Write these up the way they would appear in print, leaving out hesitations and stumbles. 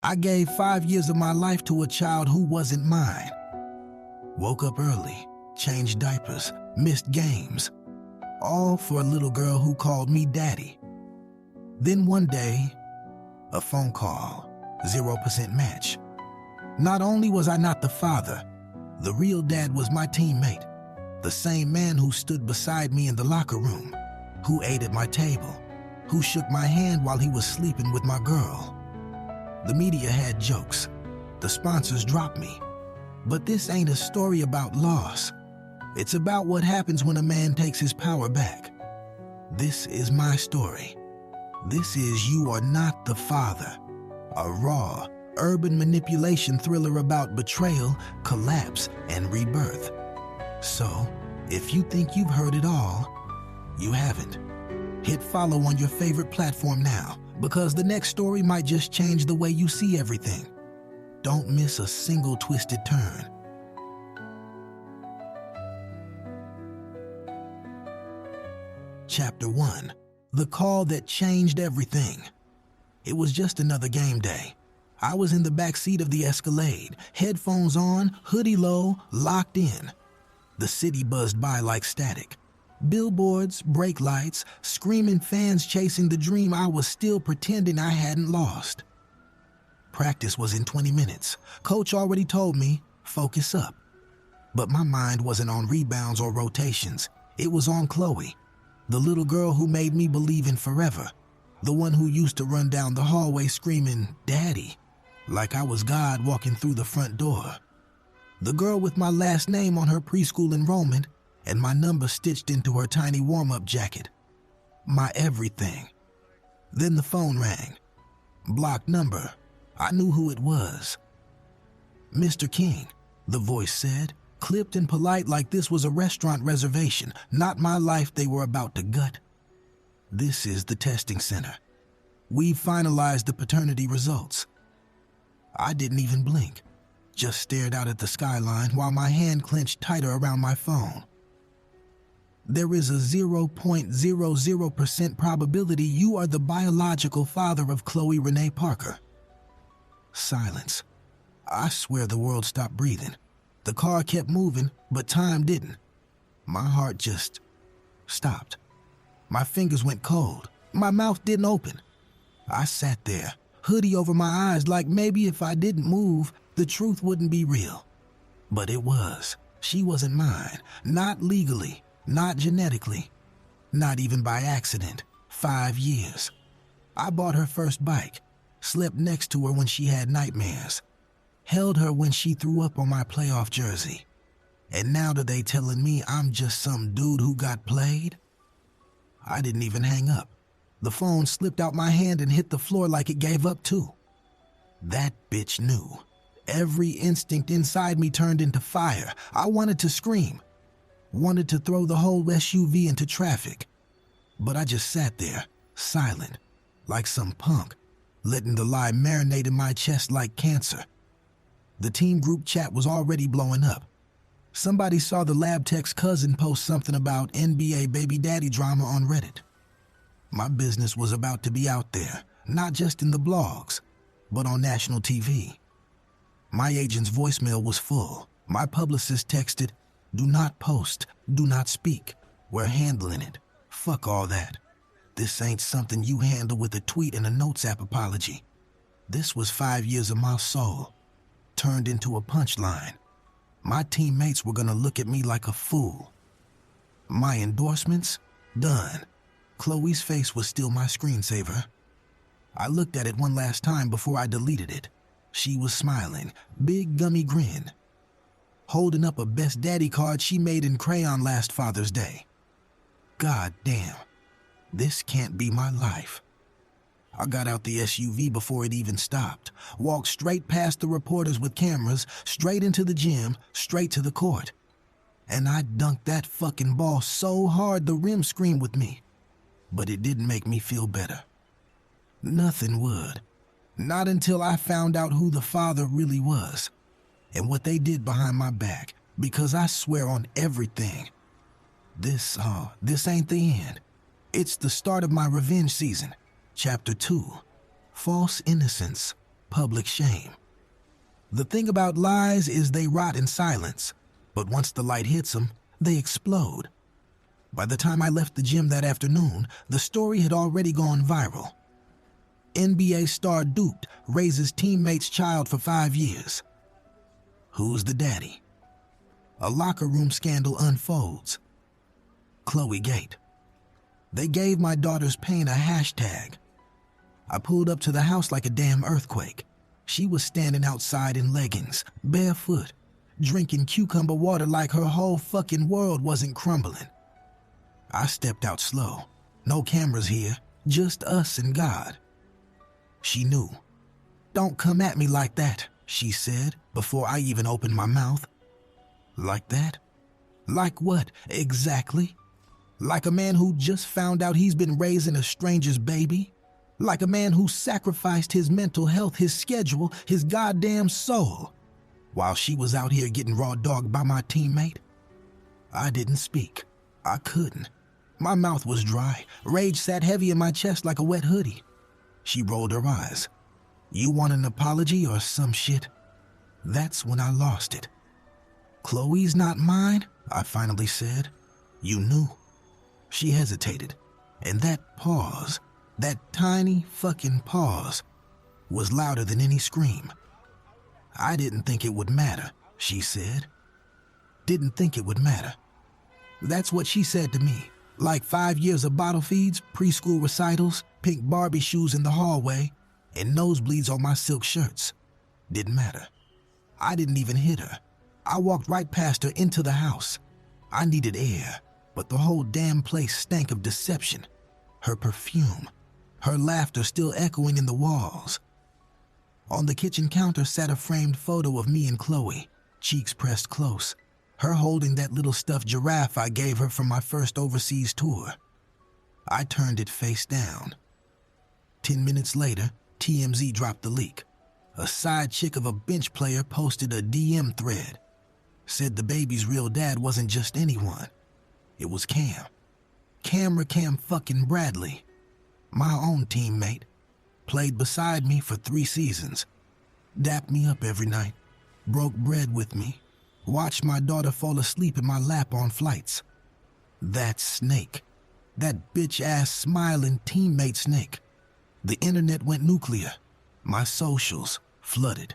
I gave 5 years of my life to a child who wasn't mine. Woke up early, changed diapers, missed games, all for a little girl who called me daddy. Then one day, a phone call, 0% match. Not only was I not the father, the real dad was my teammate, the same man who stood beside me in the locker room, who ate at my table, who shook my hand while he was sleeping with my girl. The media had jokes. The sponsors dropped me. But this ain't a story about loss. It's about what happens when a man takes his power back. This is my story. This is You Are Not the Father, a raw, urban manipulation thriller about betrayal, collapse, and rebirth. So, if you think you've heard it all, you haven't. Hit follow on your favorite platform now, because the next story might just change the way you see everything. Don't miss a single twisted turn. Chapter 1. The Call That Changed Everything. It was just another game day. I was in the back seat of the Escalade, headphones on, hoodie low, locked in. The city buzzed by like static. Billboards, brake lights, screaming fans chasing the dream I was still pretending I hadn't lost. Practice was in 20 minutes. Coach already told me, focus up. But my mind wasn't on rebounds or rotations. It was on Chloe, the little girl who made me believe in forever. The one who used to run down the hallway screaming, "Daddy," like I was God walking through the front door. The girl with my last name on her preschool enrollment and my number stitched into her tiny warm-up jacket. My everything. Then the phone rang. Blocked number. I knew who it was. "Mr. King," the voice said, clipped and polite like this was a restaurant reservation, not my life they were about to gut. "This is the testing center. We've finalized the paternity results." I didn't even blink, just stared out at the skyline while my hand clenched tighter around my phone. "There is a 0.00% probability you are the biological father of Chloe Renee Parker." Silence. I swear the world stopped breathing. The car kept moving, but time didn't. My heart just stopped. My fingers went cold. My mouth didn't open. I sat there, hoodie over my eyes, like maybe if I didn't move, the truth wouldn't be real. But it was. She wasn't mine. Not legally. Not genetically. Not even by accident. 5 years. I bought her first bike. Slept next to her when she had nightmares. Held her when she threw up on my playoff jersey. And now they telling me I'm just some dude who got played? I didn't even hang up. The phone slipped out my hand and hit the floor like it gave up too. That bitch knew. Every instinct inside me turned into fire. I wanted to scream. Wanted to throw the whole SUV into traffic. But I just sat there, silent, like some punk, letting the lie marinate in my chest like cancer. The team group chat was already blowing up. Somebody saw the lab tech's cousin post something about NBA baby daddy drama on Reddit. My business was about to be out there, not just in the blogs, but on national TV. My agent's voicemail was full. My publicist texted, "Do not post, do not speak. We're handling it. Fuck all that. This ain't something you handle with a tweet and a Notes app apology." This was 5 years of my soul, turned into a punchline. My teammates were gonna look at me like a fool. My endorsements? Done. Chloe's face was still my screensaver. I looked at it one last time before I deleted it. She was smiling, big gummy grin, holding up a best daddy card she made in crayon last Father's Day. God damn, this can't be my life. I got out the SUV before it even stopped, walked straight past the reporters with cameras, straight into the gym, straight to the court. And I dunked that fucking ball so hard the rim screamed with me. But it didn't make me feel better. Nothing would. Not until I found out who the father really was and what they did behind my back, because I swear on everything, this ain't the end. It's the start of my revenge season. Chapter 2, False Innocence. public shame. The thing about lies is they rot in silence, but once the light hits them, they explode. By the time I left the gym that afternoon, the story had already gone viral. NBA star duped, raises teammate's child for 5 years. Who's the daddy? A locker room scandal unfolds. Chloe Gate. They gave my daughter's pain a hashtag. I pulled up to the house like a damn earthquake. She was standing outside in leggings, barefoot, drinking cucumber water like her whole fucking world wasn't crumbling. I stepped out slow. No cameras here, just us and God. She knew. "Don't come at me like that," she said before I even opened my mouth. Like that? Like what, exactly? Like a man who just found out he's been raising a stranger's baby? Like a man who sacrificed his mental health, his schedule, his goddamn soul, while she was out here getting raw dogged by my teammate? I didn't speak. I couldn't. My mouth was dry. Rage sat heavy in my chest like a wet hoodie. She rolled her eyes. "You want an apology or some shit?" That's when I lost it. "Chloe's not mine," I finally said. "You knew." She hesitated, and that pause, that tiny fucking pause, was louder than any scream. "I didn't think it would matter," she said. Didn't think it would matter. That's what she said to me. Like 5 years of bottle feeds, preschool recitals, pink Barbie shoes in the hallway, and nosebleeds on my silk shirts. Didn't matter. I didn't even hit her. I walked right past her into the house. I needed air, but the whole damn place stank of deception. Her perfume, her laughter still echoing in the walls. On the kitchen counter sat a framed photo of me and Chloe, cheeks pressed close, her holding that little stuffed giraffe I gave her from my first overseas tour. I turned it face down. 10 minutes later, TMZ dropped the leak. A side chick of a bench player posted a DM thread. Said the baby's real dad wasn't just anyone. It was Cam. Cam fucking Bradley. My own teammate. Played beside me for 3 seasons. Dapped me up every night. Broke bread with me. Watched my daughter fall asleep in my lap on flights. That snake. That bitch-ass smiling teammate snake. The internet went nuclear. My socials flooded.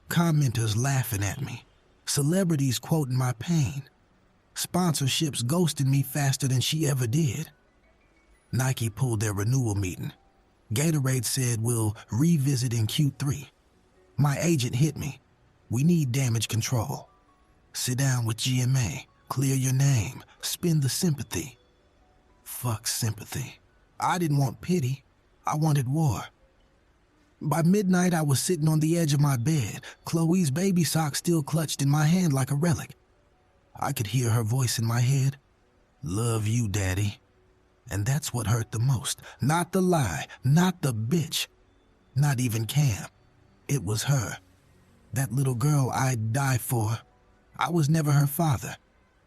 Commenters laughing at me. Celebrities quoting my pain. Sponsorships ghosting me faster than she ever did. Nike pulled their renewal meeting. Gatorade said we'll revisit in Q3. My agent hit me. "We need damage control. Sit down with GMA, clear your name, spend the sympathy." Fuck sympathy. I didn't want pity. I wanted war. By midnight, I was sitting on the edge of my bed, Chloe's baby sock still clutched in my hand like a relic. I could hear her voice in my head. "Love you, Daddy." And that's what hurt the most. Not the lie, not the bitch, not even Cam. It was her. That little girl I'd die for. I was never her father,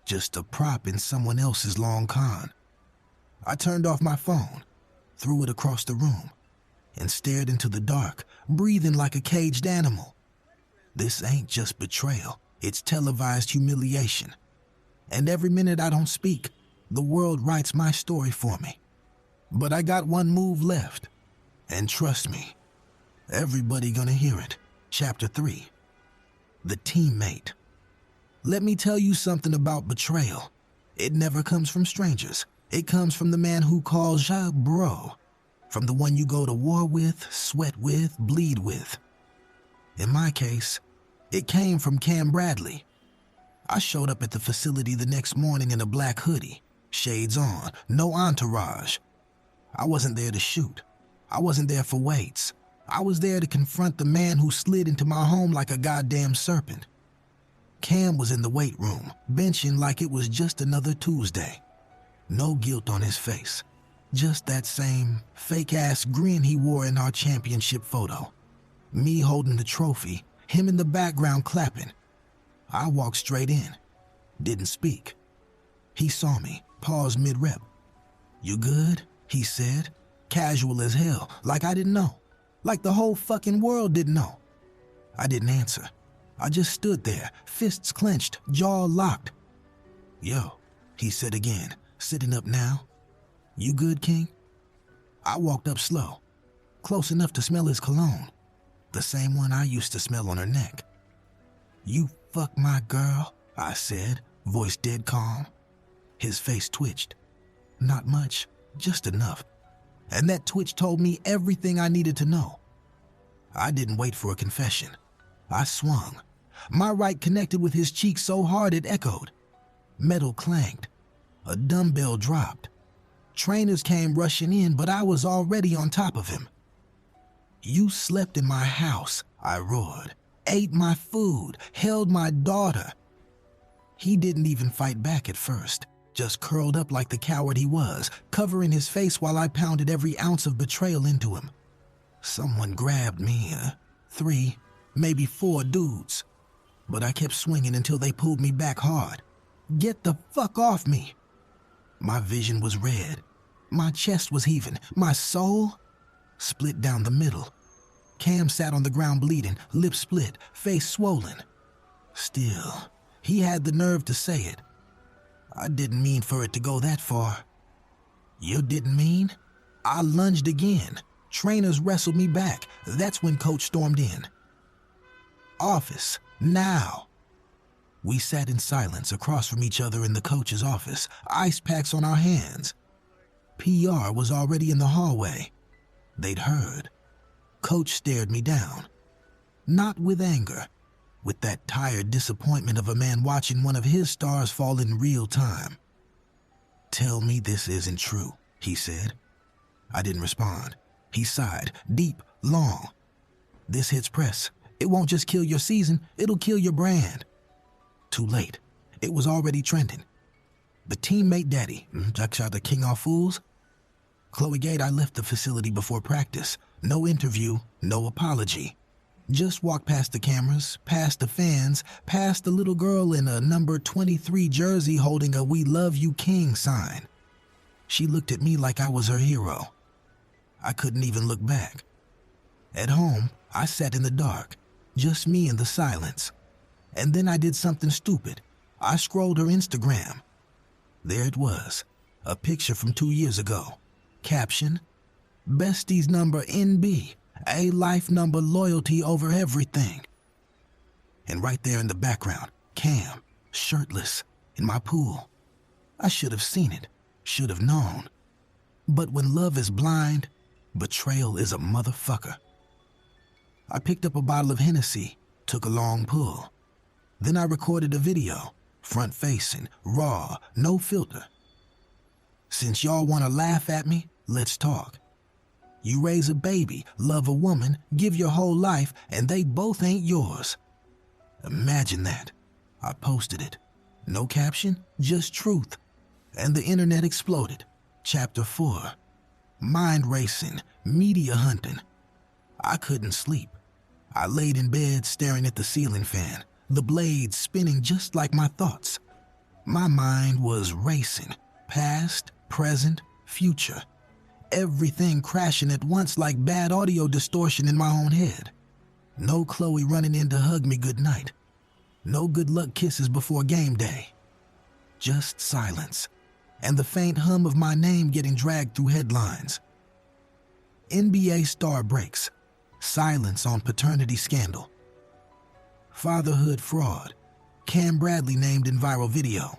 just a prop in someone else's long con. I turned off my phone, threw it across the room, and stared into the dark, breathing like a caged animal. This ain't just betrayal, it's televised humiliation. And every minute I don't speak, the world writes my story for me. But I got one move left, and trust me, everybody gonna hear it. Chapter 3. The Teammate. Let me tell you something about betrayal. It never comes from strangers. It comes from the man who calls ya bro. From the one you go to war with, sweat with, bleed with. In my case, it came from Cam Bradley. I showed up at the facility the next morning in a black hoodie, shades on, no entourage. I wasn't there to shoot. I wasn't there for weights. I was there to confront the man who slid into my home like a goddamn serpent. Cam was in the weight room, benching like it was just another Tuesday. No guilt on his face. Just that same fake-ass grin he wore in our championship photo. Me holding the trophy, him in the background clapping. I walked straight in. Didn't speak. He saw me, paused mid-rep. "You good?" he said, casual as hell, like I didn't know. like the whole fucking world didn't know. I didn't answer. I just stood there, fists clenched, jaw locked. "Yo," he said again, sitting up now. "You good, King?" I walked up slow, close enough to smell his cologne, the same one I used to smell on her neck. "You fuck my girl," I said, voice dead calm. His face twitched. Not much, just enough. And that twitch told me everything I needed to know. I didn't wait for a confession. I swung. My right connected with his cheek so hard it echoed. Metal clanged. A dumbbell dropped. Trainers came rushing in, but I was already on top of him. "You slept in my house," I roared. "Ate my food, held my daughter." He didn't even fight back at first, just curled up like the coward he was, covering his face while I pounded every ounce of betrayal into him. Someone grabbed me, 3, maybe 4 dudes. But I kept swinging until they pulled me back hard. "Get the fuck off me!" My vision was red. My chest was heaving. My soul split down the middle. Cam sat on the ground bleeding, lips split, face swollen. Still, he had the nerve to say it. I didn't mean for it to go that far. "You didn't mean?" I lunged again. Trainers wrestled me back. That's when Coach stormed in. "Office, now." We sat in silence across from each other in the coach's office, ice packs on our hands. PR was already in the hallway. They'd heard. Coach stared me down. Not with anger, with that tired disappointment of a man watching one of his stars fall in real time. "Tell me this isn't true," he said. I didn't respond. He sighed, deep, long. "This hits press. It won't just kill your season, it'll kill your brand." Too late. It was already trending. The teammate daddy, Jaksha the king of fools. Chloe Gate, I left the facility before practice. No interview, no apology. Just walked past the cameras, past the fans, past the little girl in a number 23 jersey holding a "We Love You King" sign. She looked at me like I was her hero. I couldn't even look back. At home, I sat in the dark, just me in the silence. And then I did something stupid. I scrolled her Instagram. There it was, a picture from 2 years ago. Caption, "Besties number NB, A life number loyalty over everything." And right there in the background, Cam, shirtless, in my pool. I should have seen it, should have known. But when love is blind, betrayal is a motherfucker. I picked up a bottle of Hennessy, took a long pull. Then I recorded a video, front-facing, raw, no filter. "Since y'all want to laugh at me, let's talk. You raise a baby, love a woman, give your whole life, and they both ain't yours. Imagine that." I posted it. No caption, just truth. And the internet exploded. Chapter 4. Mind racing, media hunting. I couldn't sleep. I laid in bed staring at the ceiling fan, the blades spinning just like my thoughts. My mind was racing, past, present, future. Everything crashing at once like bad audio distortion in my own head. No Chloe running in to hug me goodnight. No good luck kisses before game day. Just silence, and the faint hum of my name getting dragged through headlines. NBA star breaks. Silence on paternity scandal. Fatherhood fraud. Cam Bradley named in viral video.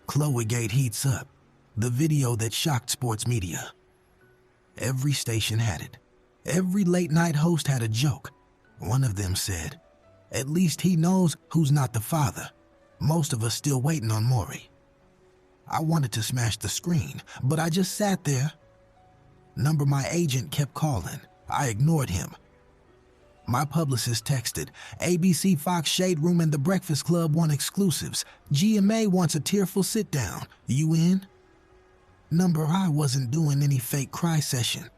Chloe Gate heats up. The video that shocked sports media. Every station had it. Every late-night host had a joke. One of them said, "At least he knows who's not the father. Most of us still waiting on Maury." I wanted to smash the screen, but I just sat there. Number my agent kept calling. I ignored him. My publicist texted, "ABC, Fox, Shade Room, and The Breakfast Club want exclusives. GMA wants a tearful sit-down. You in?" Number I wasn't doing any fake cry session.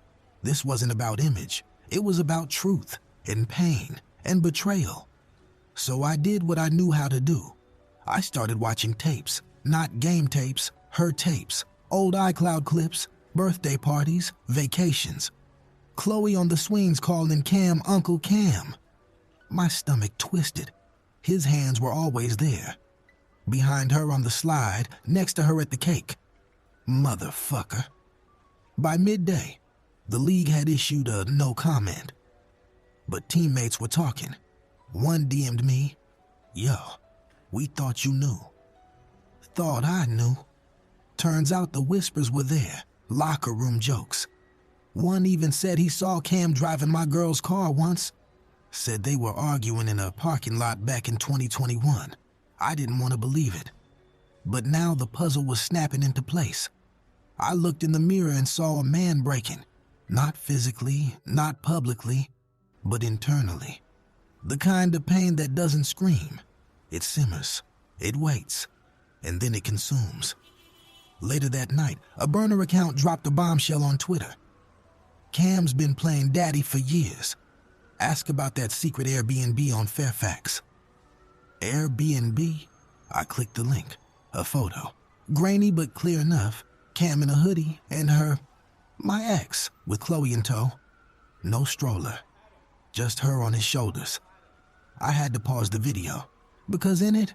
This wasn't about image. It was about truth and pain and betrayal. So I did what I knew how to do. I started watching tapes, not game tapes, her tapes, old iCloud clips, birthday parties, vacations. Chloe on the swings calling Cam Uncle Cam. My stomach twisted. His hands were always there. Behind her on the slide, next to her at the cake. Motherfucker. By midday, the league had issued a no comment. But teammates were talking. One DM'd me, "Yo, we thought you knew." Thought I knew. Turns out the whispers were there, locker room jokes. One even said he saw Cam driving my girl's car once. Said they were arguing in a parking lot back in 2021. I didn't want to believe it. But now the puzzle was snapping into place. I looked in the mirror and saw a man breaking. Not physically, not publicly, but internally. The kind of pain that doesn't scream. It simmers, it waits, and then it consumes. Later that night, a burner account dropped a bombshell on Twitter. Cam's been playing daddy for years. Ask about that secret Airbnb on Fairfax. Airbnb? I clicked the link. A photo. Grainy but clear enough. Cam in a hoodie and my ex, with Chloe in tow. No stroller. Just her on his shoulders. I had to pause the video, because in it,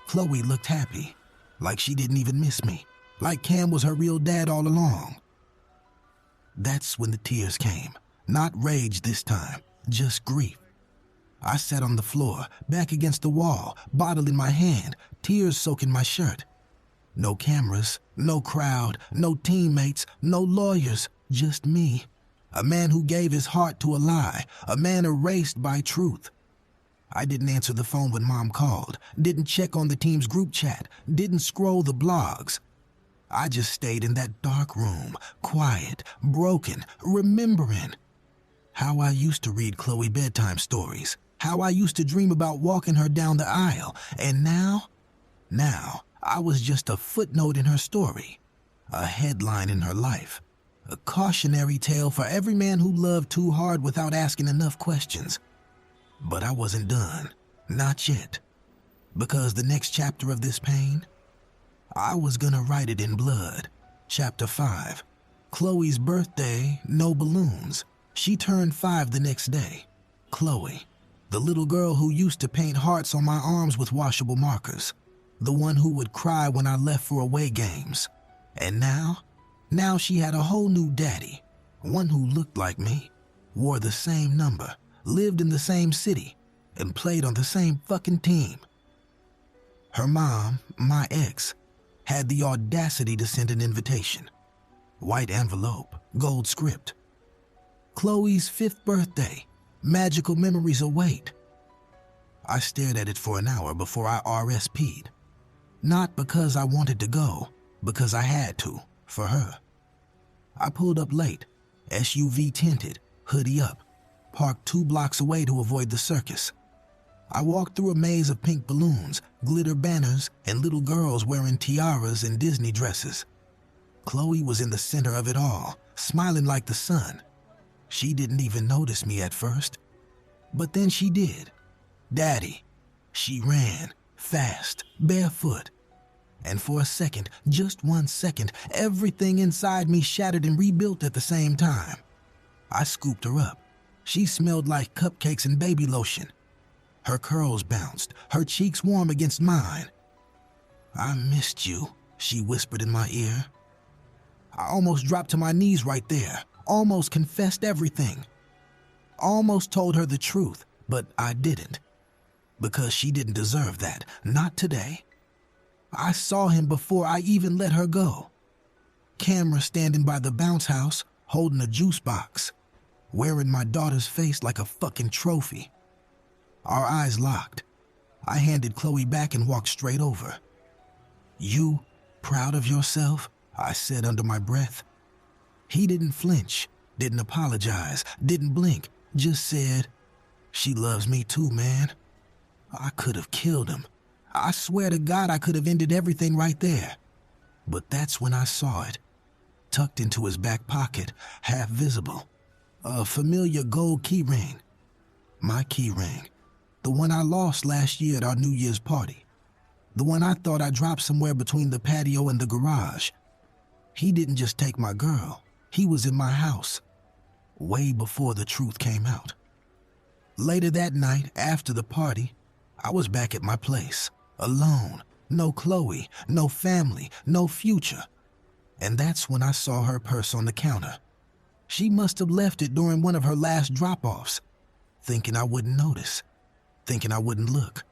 Chloe looked happy. Like she didn't even miss me. Like Cam was her real dad all along. That's when the tears came. Not rage this time, just grief. I sat on the floor, back against the wall, bottle in my hand, tears soaking my shirt. No cameras, no crowd, no teammates, no lawyers, just me. A man who gave his heart to a lie, a man erased by truth. I didn't answer the phone when Mom called, didn't check on the team's group chat, didn't scroll the blogs. I just stayed in that dark room, quiet, broken, remembering how I used to read Chloe bedtime stories, how I used to dream about walking her down the aisle, and now I was just a footnote in her story, a headline in her life, a cautionary tale for every man who loved too hard without asking enough questions. But I wasn't done, not yet, because the next chapter of this pain, I was gonna write it in blood. Chapter 5. Chloe's birthday, no balloons. She turned 5 the next day. Chloe, the little girl who used to paint hearts on my arms with washable markers. The one who would cry when I left for away games. And now she had a whole new daddy. One who looked like me, wore the same number, lived in the same city, and played on the same fucking team. Her mom, my ex, had the audacity to send an invitation. White envelope, gold script. Chloe's 5th birthday, magical memories await. I stared at it for an hour before I RSP'd. Not because I wanted to go, because I had to, for her. I pulled up late, SUV tinted, hoodie up, parked 2 blocks away to avoid the circus. I walked through a maze of pink balloons, glitter banners, and little girls wearing tiaras and Disney dresses. Chloe was in the center of it all, smiling like the sun. She didn't even notice me at first. But then she did. Daddy. She ran, fast, barefoot. And for a second, just 1 second, everything inside me shattered and rebuilt at the same time. I scooped her up. She smelled like cupcakes and baby lotion. Her curls bounced, her cheeks warm against mine. "I missed you," she whispered in my ear. I almost dropped to my knees right there, almost confessed everything. Almost told her the truth, but I didn't. Because she didn't deserve that, not today. I saw him before I even let her go. Camera standing by the bounce house, holding a juice box, wearing my daughter's face like a fucking trophy. Our eyes locked. I handed Chloe back and walked straight over. "You proud of yourself?" I said under my breath. He didn't flinch, didn't apologize, didn't blink, just said, "She loves me too, man." I could have killed him. I swear to God I could have ended everything right there. But that's when I saw it, tucked into his back pocket, half visible. A familiar gold key ring. My key ring. The one I lost last year at our New Year's party. The one I thought I dropped somewhere between the patio and the garage. He didn't just take my girl. He was in my house. way before the truth came out. Later that night, after the party, I was back at my place, alone. No Chloe, no family, no future. And that's when I saw her purse on the counter. She must have left it during one of her last drop-offs, thinking I wouldn't notice, thinking I wouldn't look.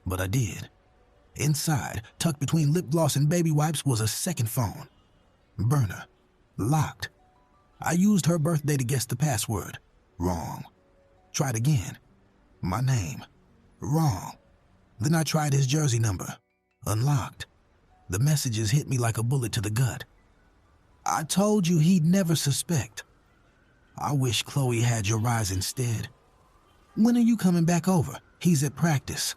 But I did. Inside, tucked between lip gloss and baby wipes, was a second phone. Burner. Locked. I used her birthday to guess the password. Wrong. Tried again. My name. Wrong. Then I tried his jersey number. Unlocked. The messages hit me like a bullet to the gut. I told you he'd never suspect. I wish Chloe had your eyes instead. When are you coming back over? He's at practice.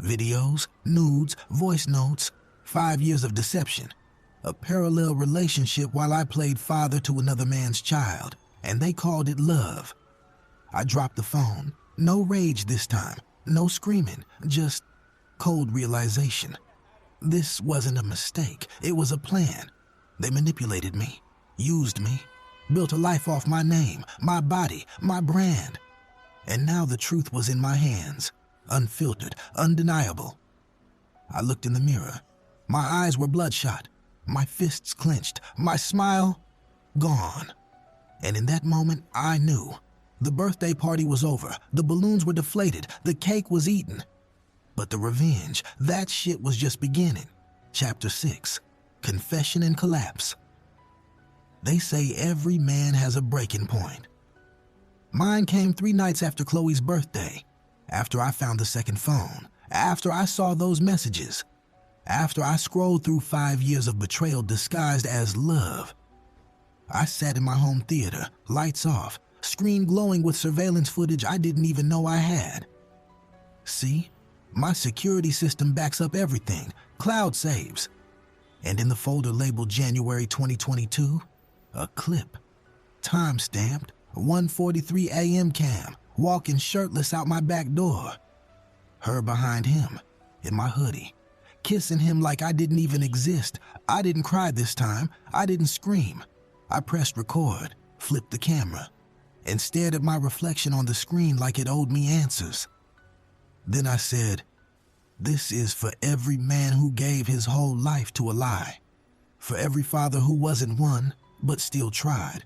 Videos, nudes, voice notes, 5 years of deception. A parallel relationship while I played father to another man's child, and they called it love. I dropped the phone. No rage this time. No screaming. Just cold realization. This wasn't a mistake. It was a plan. They manipulated me, used me, built a life off my name, my body, my brand. And now the truth was in my hands, unfiltered, undeniable. I looked in the mirror. My eyes were bloodshot, my fists clenched, my smile gone. And in that moment, I knew. The birthday party was over, the balloons were deflated, the cake was eaten. But the revenge, that shit was just beginning. Chapter 6, Confession and Collapse. They say every man has a breaking point. Mine came 3 nights after Chloe's birthday, after I found the second phone, after I saw those messages, after I scrolled through 5 years of betrayal disguised as love. I sat in my home theater, lights off, screen glowing with surveillance footage I didn't even know I had. See, my security system backs up everything, cloud saves. And in the folder labeled January 2022, a clip, time-stamped, 1:43 a.m. cam, walking shirtless out my back door. Her behind him, in my hoodie, kissing him like I didn't even exist. I didn't cry this time. I didn't scream. I pressed record, flipped the camera, and stared at my reflection on the screen like it owed me answers. Then I said, "This is for every man who gave his whole life to a lie. For every father who wasn't one, but still tried.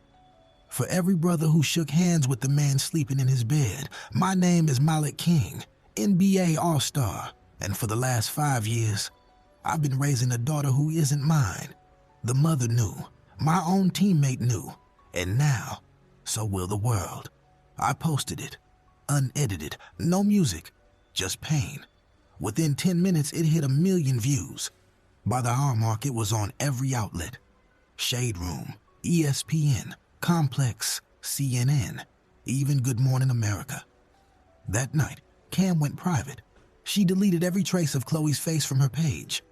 For every brother who shook hands with the man sleeping in his bed. My name is Malik King, NBA All-Star, and for the last 5 years, I've been raising a daughter who isn't mine. The mother knew, my own teammate knew, and now, so will the world." I posted it, unedited, no music, just pain. Within 10 minutes, it hit 1 million views. By the hour mark, it was on every outlet. Shade Room, ESPN, Complex, CNN, even Good Morning America. That night, Cam went private. She deleted every trace of Chloe's face from her page.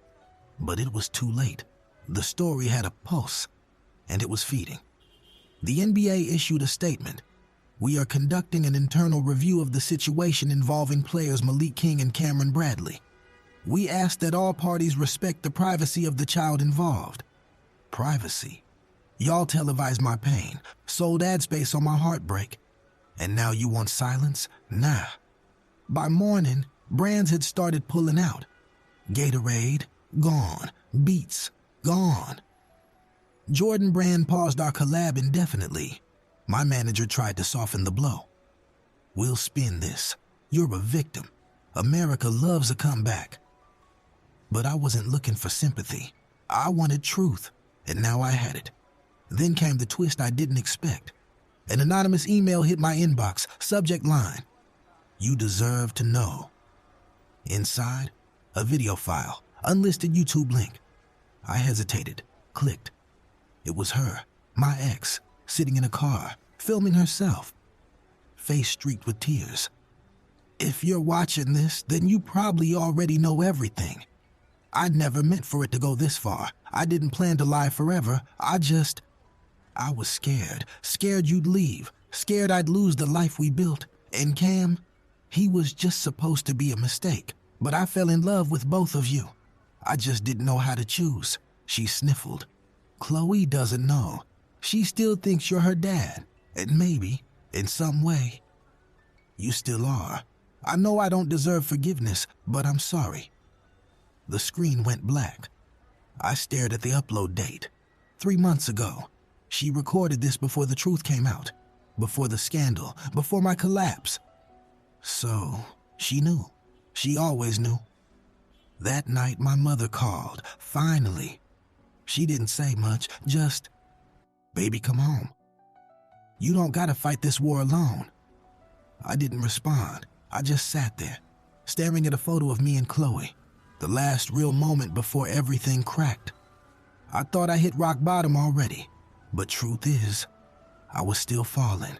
But it was too late. The story had a pulse, and it was feeding. The NBA issued a statement. "We are conducting an internal review of the situation involving players Malik King and Cameron Bradley. We ask that all parties respect the privacy of the child involved." Privacy. Y'all televised my pain, sold ad space on my heartbreak. And now you want silence? Nah. By morning, brands had started pulling out. Gatorade, gone. Beats, gone. Jordan Brand paused our collab indefinitely. My manager tried to soften the blow. "We'll spin this. You're a victim. America loves a comeback." But I wasn't looking for sympathy. I wanted truth, and now I had it. Then came the twist I didn't expect. An anonymous email hit my inbox, subject line, "You deserve to know." Inside, a video file, unlisted YouTube link. I hesitated, clicked. It was her, my ex, sitting in a car, filming herself, face streaked with tears. "If you're watching this, then you probably already know everything. I never meant for it to go this far. I didn't plan to lie forever. I was scared. Scared you'd leave. Scared I'd lose the life we built. And Cam, he was just supposed to be a mistake. But I fell in love with both of you. I just didn't know how to choose." She sniffled. "Chloe doesn't know. She still thinks you're her dad. And maybe, in some way, you still are. I know I don't deserve forgiveness, but I'm sorry. The screen went black. I stared at the upload date. 3 months ago. She recorded this before the truth came out, before the scandal, before my collapse. So, she knew. She always knew. That night, my mother called, finally. She didn't say much, just, "Baby, come home. You don't gotta fight this war alone." I didn't respond. I just sat there, staring at a photo of me and Chloe, the last real moment before everything cracked. I thought I hit rock bottom already, but truth is, I was still falling.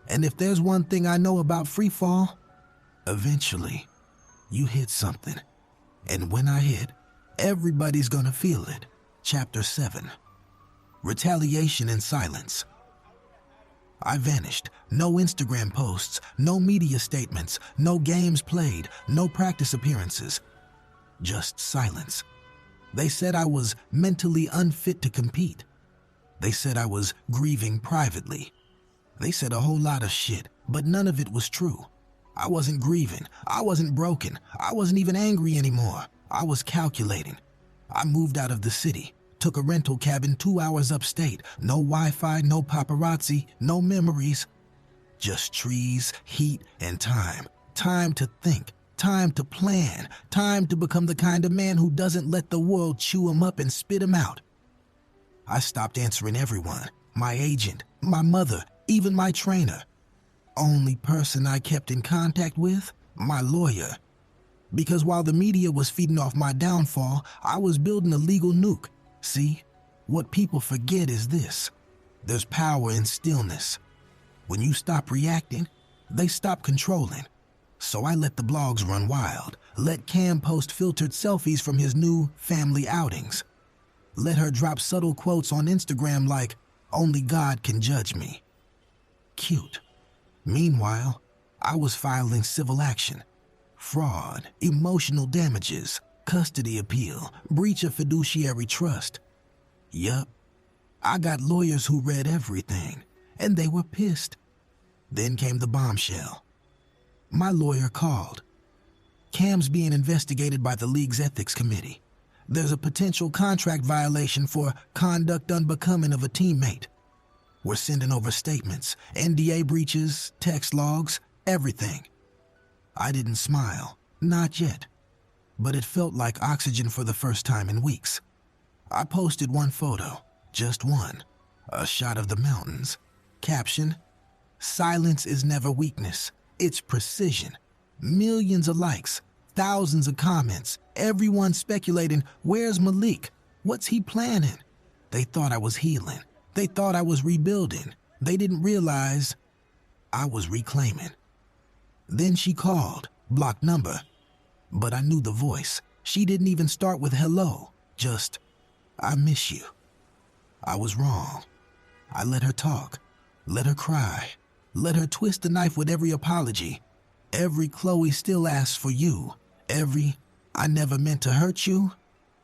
And if there's one thing I know about free fall, eventually, you hit something. And when I hit, everybody's gonna feel it. Chapter 7. Retaliation in Silence. I vanished. No Instagram posts, no media statements, no games played, no practice appearances. Just silence. They said I was mentally unfit to compete. They said I was grieving privately. They said a whole lot of shit, but none of it was true. I wasn't grieving. I wasn't broken. I wasn't even angry anymore. I was calculating. I moved out of the city, took a rental cabin 2 hours upstate. No Wi-Fi, no paparazzi, no memories. Just trees, heat, and time. Time to think. Time to plan. Time to become the kind of man who doesn't let the world chew him up and spit him out. I stopped answering everyone. My agent, my mother, even my trainer. Only person I kept in contact with? My lawyer. Because while the media was feeding off my downfall, I was building a legal nuke. See, what people forget is this. There's power in stillness. When you stop reacting, they stop controlling. So I let the blogs run wild, let Cam post filtered selfies from his new family outings. Let her drop subtle quotes on Instagram like, "Only God can judge me." Cute. Meanwhile, I was filing civil action. Fraud, emotional damages, custody appeal, breach of fiduciary trust. Yup, I got lawyers who read everything, and they were pissed. Then came the bombshell. My lawyer called. Cam's being investigated by the league's ethics committee. There's a potential contract violation for conduct unbecoming of a teammate. We're sending over statements, NDA breaches, text logs, everything. I didn't smile, not yet, but it felt like oxygen for the first time in weeks. I posted one photo, just one, a shot of the mountains. Caption, "Silence is never weakness, it's precision." Millions of likes, thousands of comments, everyone speculating, where's Malik? What's he planning? They thought I was healing. They thought I was rebuilding. They didn't realize I was reclaiming. Then she called, blocked number. But I knew the voice. She didn't even start with hello, just, "I miss you." I was wrong. I let her talk, let her cry, let her twist the knife with every apology. Every "Chloe still asks for you." Every "I never meant to hurt you."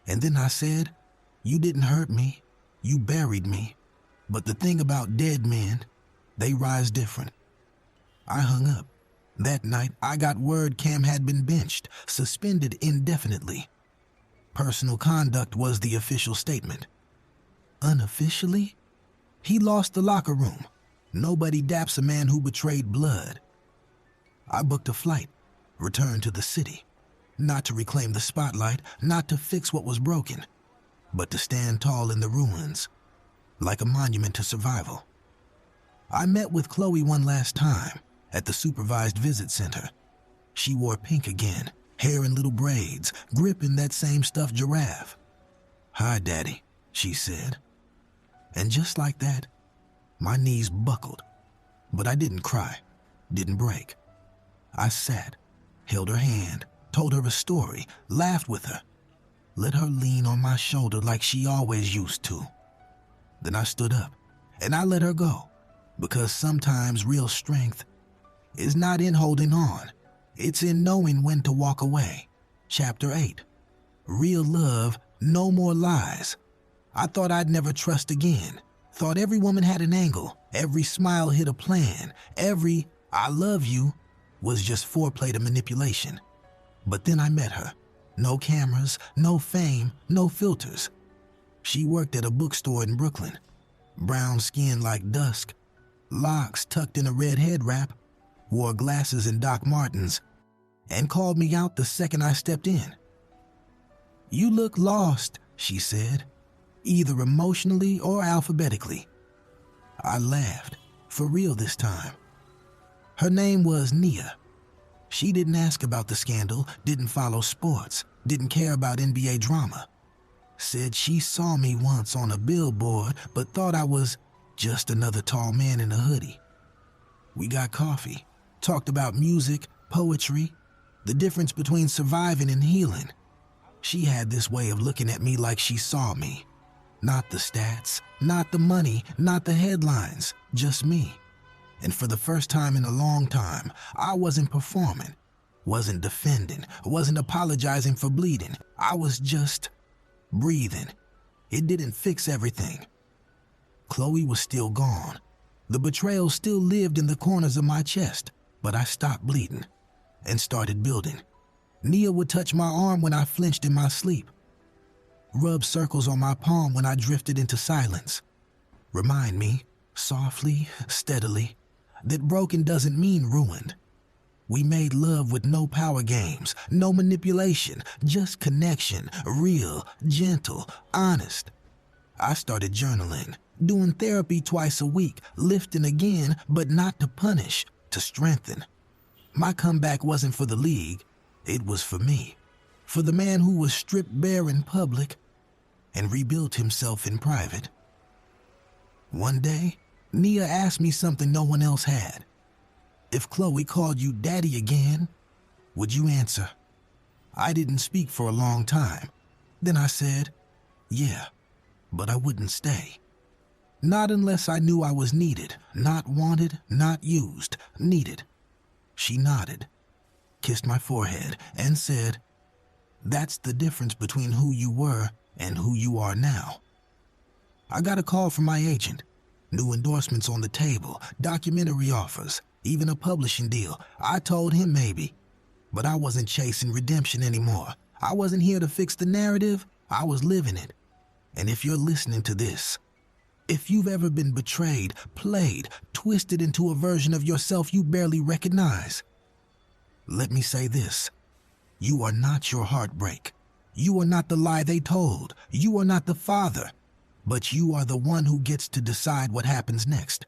And then I said, "You didn't hurt me. You buried me. But the thing about dead men, they rise different." I hung up. That night, I got word Cam had been benched, suspended indefinitely. Personal conduct was the official statement. Unofficially, he lost the locker room. Nobody daps a man who betrayed blood. I booked a flight, returned to the city. Not to reclaim the spotlight, not to fix what was broken, but to stand tall in the ruins, like a monument to survival. I met with Chloe one last time at the supervised visit center. She wore pink again, hair in little braids, gripping that same stuffed giraffe. "Hi, Daddy," she said. And just like that, my knees buckled. But I didn't cry, didn't break. I sat, held her hand, told her a story, laughed with her, let her lean on my shoulder like she always used to. Then I stood up, and I let her go, because sometimes real strength is not in holding on. It's in knowing when to walk away. Chapter 8. Real love, no more lies. I thought I'd never trust again. Thought every woman had an angle, every smile hid a plan, every "I love you" was just foreplay to manipulation. But then I met her. No cameras, no fame, no filters. She worked at a bookstore in Brooklyn. Brown skin like dusk, locks tucked in a red head wrap, wore glasses and Doc Martens, and called me out the second I stepped in. "You look lost," she said, either emotionally or alphabetically. I laughed, for real this time. Her name was Nia. She didn't ask about the scandal, didn't follow sports, didn't care about NBA drama. Said she saw me once on a billboard, but thought I was just another tall man in a hoodie. We got coffee, talked about music, poetry, the difference between surviving and healing. She had this way of looking at me like she saw me. Not the stats, not the money, not the headlines, just me. And for the first time in a long time, I wasn't performing, wasn't defending, wasn't apologizing for bleeding. I was just breathing. It didn't fix everything. Chloe was still gone. The betrayal still lived in the corners of my chest, but I stopped bleeding and started building. Nia would touch my arm when I flinched in my sleep, rub circles on my palm when I drifted into silence, remind me, softly, steadily, that broken doesn't mean ruined. We made love with no power games, no manipulation, just connection, real, gentle, honest. I started journaling, doing therapy twice a week, lifting again, but not to punish, to strengthen. My comeback wasn't for the league, it was for me, for the man who was stripped bare in public and rebuilt himself in private. One day, Nia asked me something no one else had. If Chloe called you daddy again, would you answer? I didn't speak for a long time. Then I said, yeah, but I wouldn't stay. Not unless I knew I was needed, not wanted, not used, needed. She nodded, kissed my forehead, and said, that's the difference between who you were and who you are now. I got a call from my agent. New endorsements on the table, documentary offers, even a publishing deal. I told him maybe, but I wasn't chasing redemption anymore. I wasn't here to fix the narrative, I was living it. And if you're listening to this, if you've ever been betrayed, played, twisted into a version of yourself you barely recognize, let me say this. You are not your heartbreak. You are not the lie they told. You are not the father. But you are the one who gets to decide what happens next.